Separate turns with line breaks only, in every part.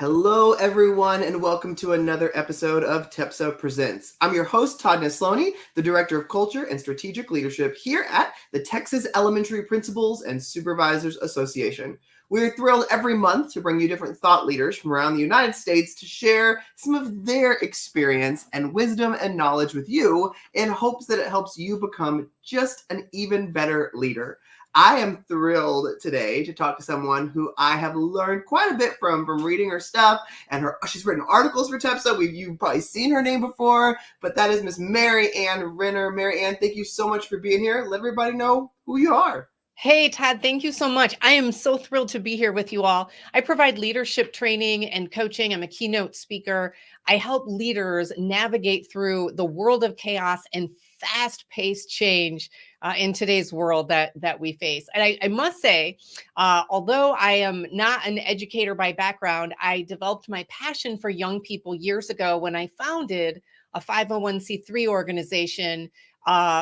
Hello, everyone, and welcome to another episode of TEPSA Presents. I'm your host, Todd Neslony, the Director of Culture and Strategic Leadership here at the Texas Elementary Principals and Supervisors Association. We're thrilled every month to bring you different thought leaders from around the United States to share some of their experience and wisdom and knowledge with you in hopes that it helps you become just an even better leader. I am thrilled today to talk to someone who I have learned quite a bit from reading her stuff, and she's written articles for TEPSA. You've probably seen her name before, but that is Miss Marianne Renner. Marianne, thank you so much for being here. Let everybody know who you are.
Hey, Todd, thank you so much. I am so thrilled to be here with you all. I provide leadership training and coaching. I'm a keynote speaker. I help leaders navigate through the world of chaos and fast-paced change in today's world that we face. And I must say, although I am not an educator by background, I developed my passion for young people years ago when I founded a 501c3 organization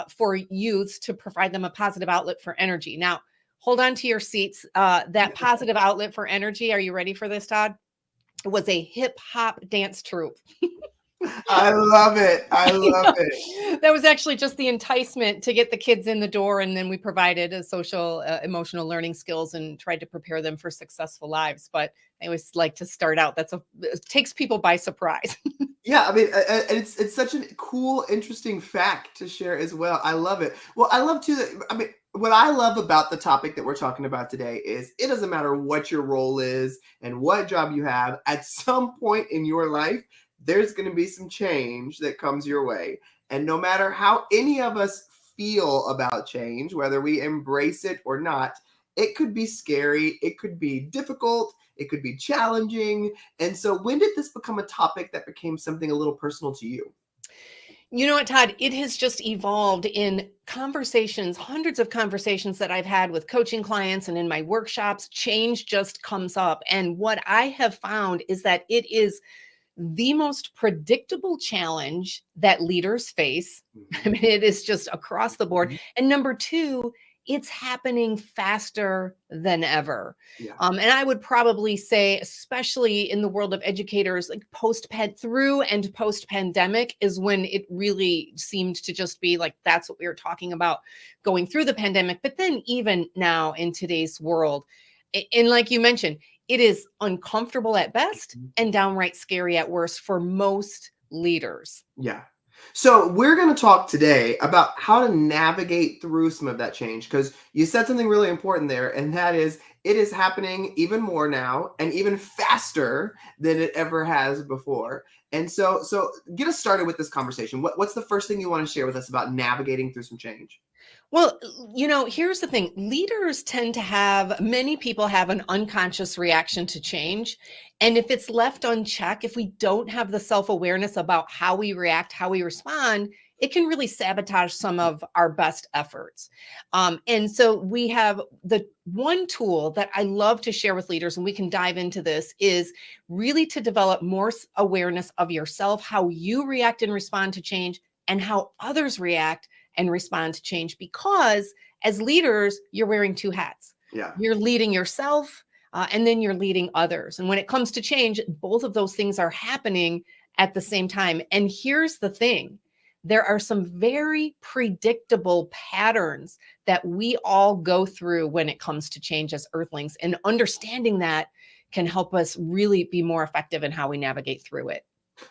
for youths to provide them a positive outlet for energy. Now, hold on to your seats. That positive outlet for energy, are you ready for this, Todd? It was a hip hop dance troupe.
I love it. I love it.
That was actually just the enticement to get the kids in the door. And then we provided a social, emotional learning skills and tried to prepare them for successful lives. But I always like to start out. It takes people by surprise.
Yeah, I mean, it's such a cool, interesting fact to share as well. I love it. Well, I love too that, what I love about the topic that we're talking about today is it doesn't matter what your role is and what job you have. At some point in your life, there's going to be some change that comes your way. And no matter how any of us feel about change, whether we embrace it or not, it could be scary, it could be difficult, it could be challenging. And so when did this become a topic that became something a little personal to you?
You know what, Todd? It has just evolved in conversations, hundreds of conversations that I've had with coaching clients and in my workshops. Change just comes up. And what I have found is that it is the most predictable challenge that leaders face. I mean, it is just across the board. And number two, it's happening faster than ever.
Yeah.
And I would probably say, especially in the world of educators, like through and post-pandemic is when it really seemed to just be like, that's what we were talking about going through the pandemic. But then even now in today's world, and like you mentioned, it is uncomfortable at best and downright scary at worst for most leaders.
Yeah. So we're going to talk today about how to navigate through some of that change, because you said something really important there, and that is it is happening even more now and even faster than it ever has before. And so get us started with this conversation. What's the first thing you want to share with us about navigating through some change?
Well, here's the thing. Many people have an unconscious reaction to change. And if it's left unchecked, if we don't have the self-awareness about how we react, how we respond, it can really sabotage some of our best efforts. And so we have the one tool that I love to share with leaders, and we can dive into this, is really to develop more awareness of yourself, how you react and respond to change, and how others react and respond to change, because as leaders, you're wearing two hats.
Yeah.
You're leading yourself and then you're leading others. And when it comes to change, both of those things are happening at the same time. And here's the thing. There are some very predictable patterns that we all go through when it comes to change as earthlings. And understanding that can help us really be more effective in how we navigate through it.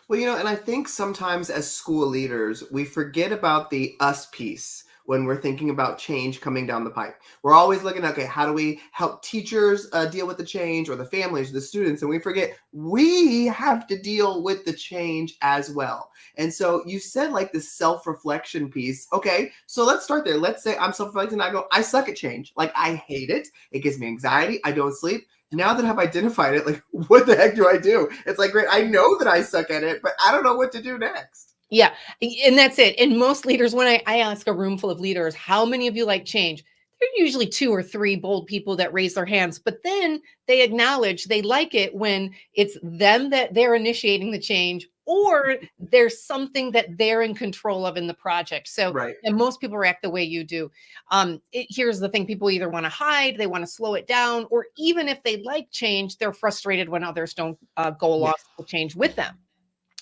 Well, and I think sometimes as school leaders, we forget about the us piece when we're thinking about change coming down the pipe. We're always looking at, okay, how do we help teachers deal with the change, or the families, or the students? And we forget we have to deal with the change as well. And so you said like this self-reflection piece. Okay, so let's start there. Let's say I'm self-reflecting and I go, I suck at change. Like, I hate it. It gives me anxiety. I don't sleep. Now that I've identified it, like, what the heck do I do? It's like, great, I know that I suck at it, but I don't know what to do next.
Yeah, and that's it. And most leaders, when I ask a room full of leaders, how many of you like change? There are usually 2 or 3 bold people that raise their hands, but then they acknowledge they like it when it's them that they're initiating the change, or there's something that they're in control of in the project. So,
Right.
and most people react the way you do. Here's the thing: people either want to hide, they want to slow it down, or even if they like change, they're frustrated when others don't go along
Yes.
with change with them.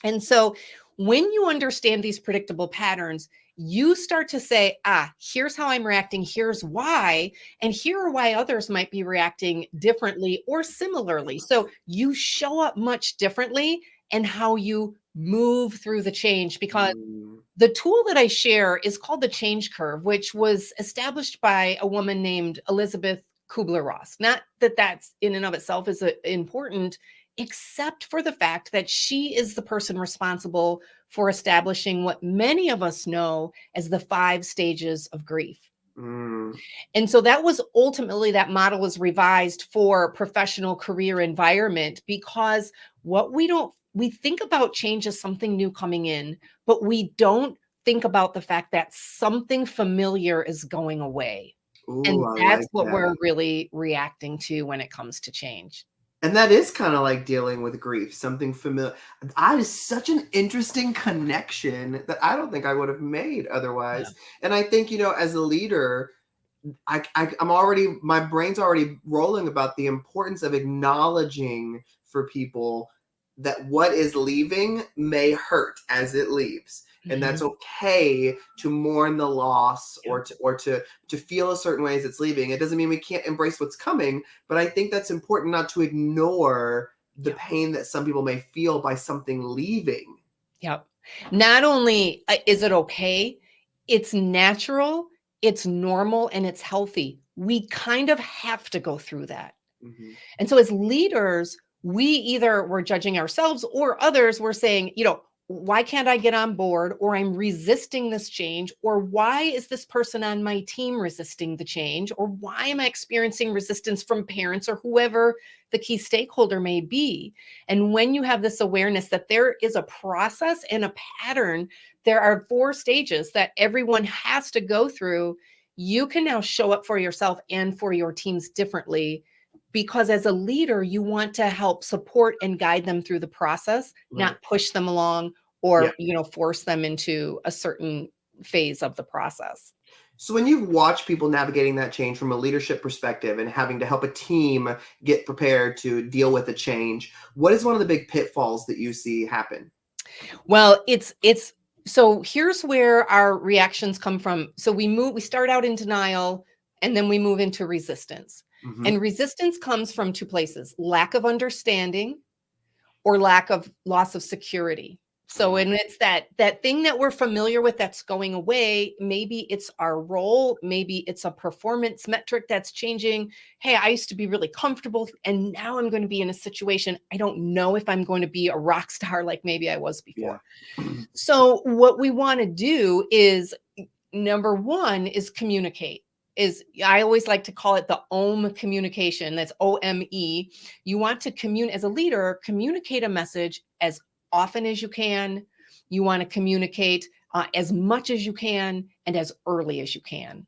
And so when you understand these predictable patterns, you start to say, here's how I'm reacting, here's why, and here are why others might be reacting differently or similarly. So you show up much differently and how you move through the change, because
Mm.
the tool that I share is called the change curve, which was established by a woman named Elizabeth Kubler-Ross. Not that that's in and of itself is important, except for the fact that she is the person responsible for establishing what many of us know as the 5 stages of grief.
Mm.
And so that was ultimately, that model was revised for professional career environment, because what we think about change as something new coming in, but we don't think about the fact that something familiar is going away.
Ooh,
And
I
that's
like
what
that.
we're really reacting to when it comes to change.
And that is kind of like dealing with grief, something familiar. That is such an interesting connection that I don't think I would have made
Yeah.
otherwise. And I think, as a leader, I'm already, my brain's already rolling about the importance of acknowledging for people that what is leaving may hurt as it leaves. And that's
Mhm.
okay to mourn the loss,
Yeah.
or to feel a certain way as it's leaving. It doesn't mean we can't embrace what's coming, but I think that's important, not to ignore the
Yeah.
pain that some people may feel by something leaving.
Yep. Not only is it okay, it's natural, it's normal, and it's healthy. We kind of have to go through that.
Mhm.
And so as leaders, we either we're judging ourselves or others, we're saying, why can't I get on board? Or I'm resisting this change. Or why is this person on my team resisting the change? Or why am I experiencing resistance from parents or whoever the key stakeholder may be? And when you have this awareness that there is a process and a pattern, there are 4 stages that everyone has to go through, you can now show up for yourself and for your teams differently, because as a leader, you want to help support and guide them through the process,
Right.
not push them along
Yeah.
or, force them into a certain phase of the process.
So when you've watched people navigating that change from a leadership perspective and having to help a team get prepared to deal with the change, what is one of the big pitfalls that you see happen?
Well, it's so here's where our reactions come from. So we start out in denial, and then we move into resistance.
Mhm.
And resistance comes from 2 places: lack of understanding or lack of loss of security. So,
Oh,
and it's that thing that we're familiar with that's going away. Maybe it's our role, maybe it's a performance metric that's changing. Hey, I used to be really comfortable, and now I'm going to be in a situation I don't know if I'm going to be a rock star like maybe I was
yeah.
before. So, what we want to do is, number 1 is communicate. Is I always like to call it the OM communication. That's OME. You want to communicate as a leader, communicate a message as often as you can. You want to communicate as much as you can and as early as you can.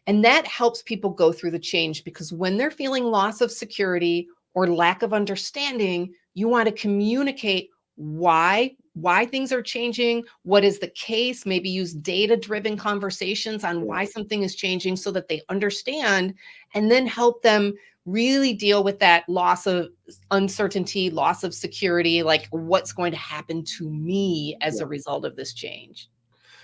And that helps people go through the change, because when they're feeling loss of security or lack of understanding, you want to communicate why things are changing, what is the case, maybe use data driven conversations on
Yeah.
why something is changing so that they understand, and then help them really deal with that loss of uncertainty, loss of security, like what's going to happen to me as
Yeah.
a result of this change.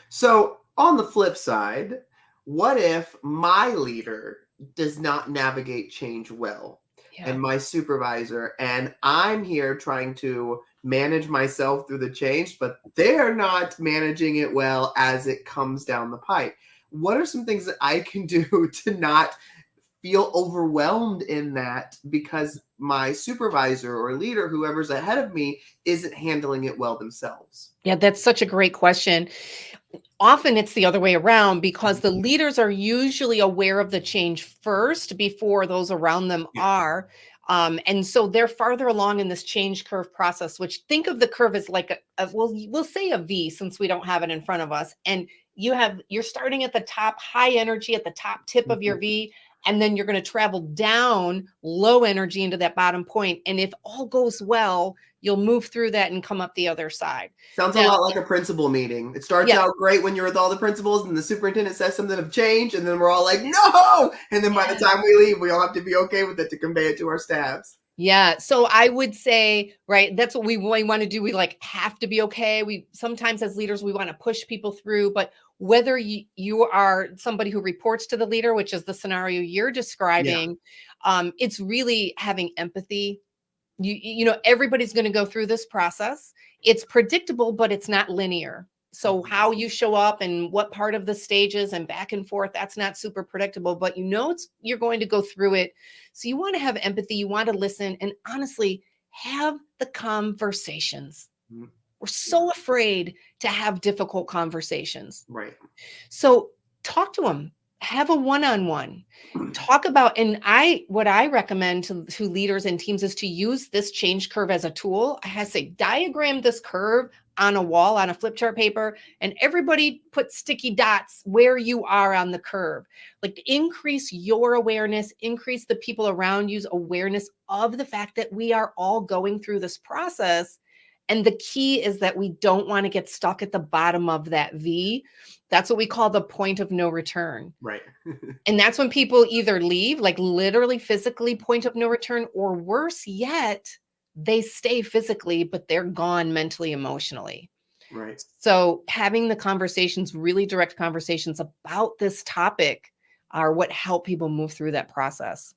So on the flip side, what if my leader does not navigate change well,
Yeah.
and my supervisor, and I'm here trying to manage myself through the change, but they're not managing it well as it comes down the pipe? What are some things that I can do to not feel overwhelmed in that because my supervisor or leader, whoever's ahead of me, isn't handling it well themselves?
Yeah, that's such a great question. Often it's the other way around, because the leaders are usually aware of the change first before those around them
Yeah.
are. And so they're farther along in this change curve process, which, think of the curve as like we'll say a V, since we don't have it in front of us. And you're starting at the top, high energy at the top tip of your
Mhm.
V, and then you're going to travel down low energy into that bottom point. And if all goes well, you'll move through that and come up the other side.
Sounds a
Now,
lot like a principal meeting. It starts
yeah,
out great when you're with all the principals and the superintendent says something of change, and then we're all like, no! And then by the time we leave, we all have to be okay with it to convey it to our staffs.
yeah. So I would say, right, that's what we want to do. We like have to be okay. We sometimes as leaders, we want to push people through, but whether you are somebody who reports to the leader, which is the scenario you're
Yeah.
describing, it's really having empathy. Everybody's going to go through this process. It's predictable, but it's not linear. So how you show up and what part of the stages and back and forth, that's not super predictable, but you're going to go through it. So you want to have empathy, you want to listen, and honestly have the conversations.
Mhm.
We're so afraid to have difficult conversations.
Right.
So talk to them, have a one-on-one, talk about, and what I recommend to leaders and teams is to use this change curve as a tool. I have to say, diagram this curve on a wall, on a flip chart paper, and everybody put sticky dots where you are on the curve. Like increase your awareness, increase the people around you's awareness of the fact that we are all going through this process. And the key is that we don't want to get stuck at the bottom of that V. That's what we call the point of no return.
Right.
And that's when people either leave, like literally physically point of no return, or worse yet, they stay physically, but they're gone mentally, emotionally.
Right.
So having the conversations, really direct conversations about this topic are what help people move through that process.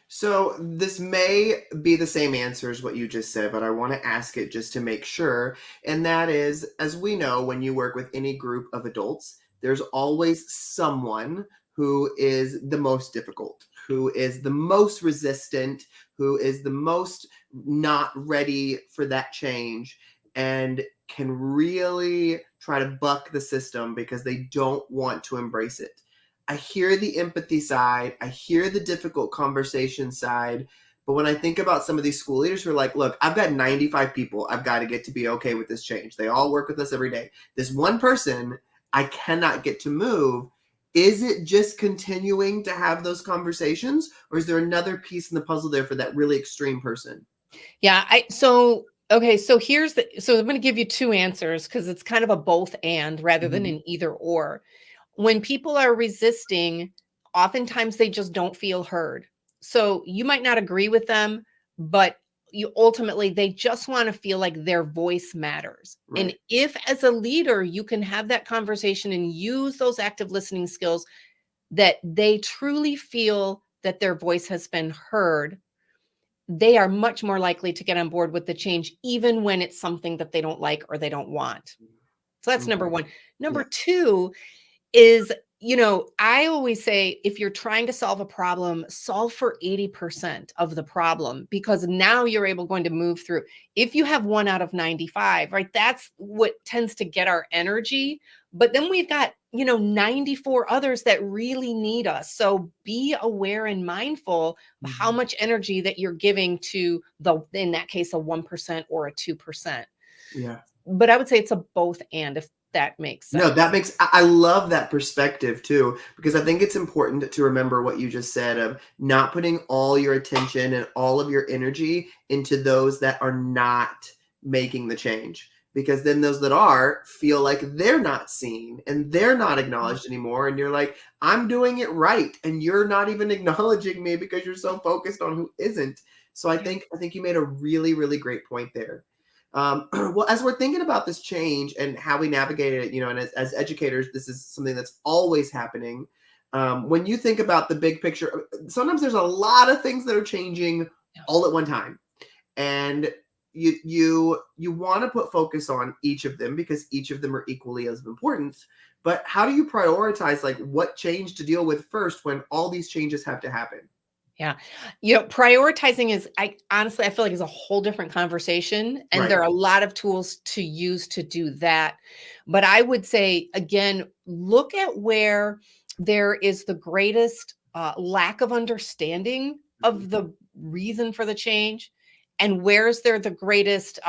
So this may be the same answer as what you just said, but I want to ask it just to make sure. And that is, as we know, when you work with any group of adults, there's always someone who is the most difficult, who is the most resistant, who is the most not ready for that change, and can really try to buck the system because they don't want to embrace it. I hear the empathy side. I hear the difficult conversation side. But when I think about some of these school leaders who are like, look, I've got 95 people I've got to get to be okay with this change. They all work with us every day. This one person I cannot get to move. Is it just continuing to have those conversations? Or is there another piece in the puzzle there for that really extreme person?
Yeah. So I'm going to give you two answers because it's kind of a both and rather than an either or. When people are resisting, oftentimes they just don't feel heard. So you might not agree with them, but they just want to feel like their voice matters.
Right.
And if as a leader, you can have that conversation and use those active listening skills that they truly feel that their voice has been heard, they are much more likely to get on board with the change, even when it's something that they don't like or they don't want. So that's number one. Number two is, I always say, if you're trying to solve a problem, solve for 80% of the problem, because now you're going to move through. If you have 1 out of 95, right, that's what tends to get our energy. But then we've got, 94 others that really need us. So be aware and mindful of how much energy that you're giving to in that case, a 1% or a 2%.
Yeah.
But I would say it's a both and, if that makes sense.
No, I love that perspective too, because I think it's important to remember what you just said of not putting all your attention and all of your energy into those that are not making the change, because then those that are feel like they're not seen and they're not acknowledged anymore. And you're like, I'm doing it right. And you're not even acknowledging me because you're so focused on who isn't. So I think you made a really, really great point there. Well, as we're thinking about this change and how we navigate it, and as educators, this is something that's always happening. When you think about the big picture, sometimes there's a lot of things that are changing all at one time. And you want to put focus on each of them because each of them are equally as important. But how do you prioritize like what change to deal with first when all these changes have to happen?
Yeah. Prioritizing is, I feel like is a whole different conversation. And
Right.
there are a lot of tools to use to do that. But I would say, again, look at where there is the greatest lack of understanding of the reason for the change, and where's there the greatest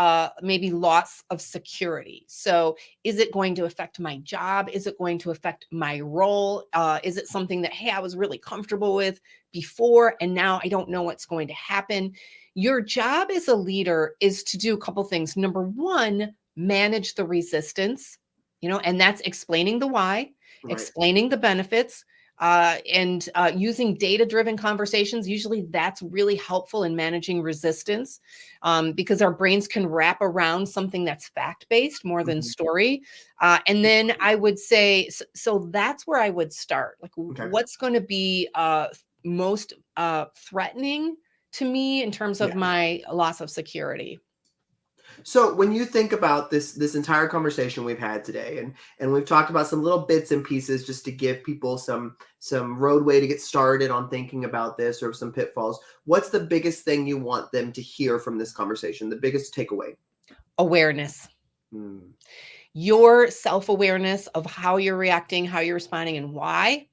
maybe loss of security? So is it going to affect my job? Is it going to affect my role? Is it something that, hey, I was really comfortable with before and now I don't know what's going to happen? Your job as a leader is to do a couple things. Number one, manage the resistance, and that's explaining the why,
Right.
explaining the benefits, and using data-driven conversations. Usually that's really helpful in managing resistance, because our brains can wrap around something that's fact-based more than story. And then I would say, so that's where I would start. Like,
Okay.
what's going to be most threatening to me in terms of my loss of security?
So when you think about this entire conversation we've had today, and we've talked about some little bits and pieces just to give people some roadway to get started on thinking about this, or some pitfalls, what's the biggest thing you want them to hear from this conversation? The biggest takeaway?
Awareness.
Hmm.
Your self-awareness of how you're reacting, how you're responding, and why,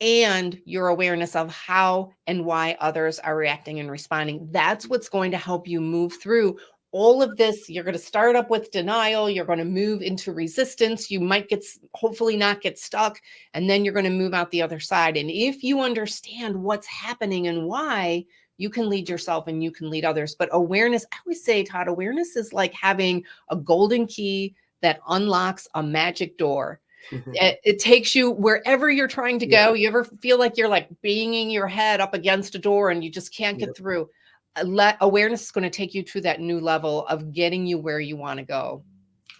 and your awareness of how and why others are reacting and responding. That's what's going to help you move through all of this. You're going to start up with denial. You're going to move into resistance. You might hopefully not get stuck, and then you're going to move out the other side. And if you understand what's happening and why, you can lead yourself and you can lead others. But awareness, I always say, Todd, awareness is like having a golden key that unlocks a magic door. It takes you wherever you're trying to go. You ever feel like you're like banging your head up against a door and you just can't get through? Awareness is going to take you to that new level of getting you where you want to go.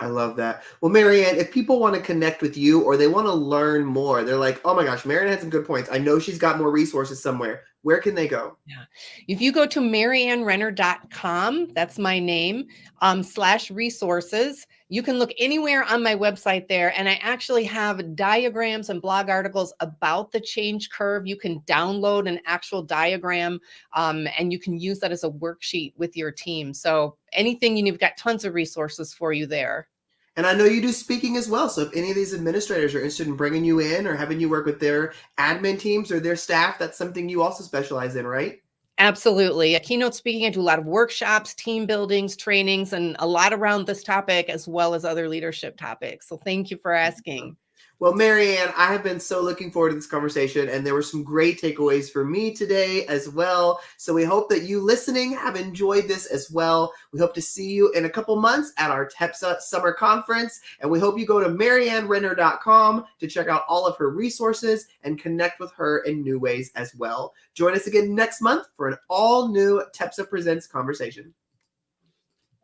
I love that. Well, Marianne, if people want to connect with you or they want to learn more, they're like, oh my gosh, Marianne had some good points. I know she's got more resources somewhere. Where can they go?
Yeah. If you go to mariannerenner.com, that's my name, /resources, you can look anywhere on my website there. And I actually have diagrams and blog articles about the change curve. You can download an actual diagram, and you can use that as a worksheet with your team. So anything you need, we've got tons of resources for you there.
And I know you do speaking as well. So if any of these administrators are interested in bringing you in or having you work with their admin teams or their staff, that's something you also specialize in, right?
Absolutely. A keynote speaking, I do a lot of workshops, team buildings, trainings, and a lot around this topic, as well as other leadership topics. So thank you for asking.
Well, Marianne, I have been so looking forward to this conversation, and there were some great takeaways for me today as well. So we hope that you listening have enjoyed this as well. We hope to see you in a couple months at our TEPSA Summer Conference, and we hope you go to mariannerenner.com to check out all of her resources and connect with her in new ways as well. Join us again next month for an all-new TEPSA Presents conversation.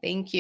Thank you.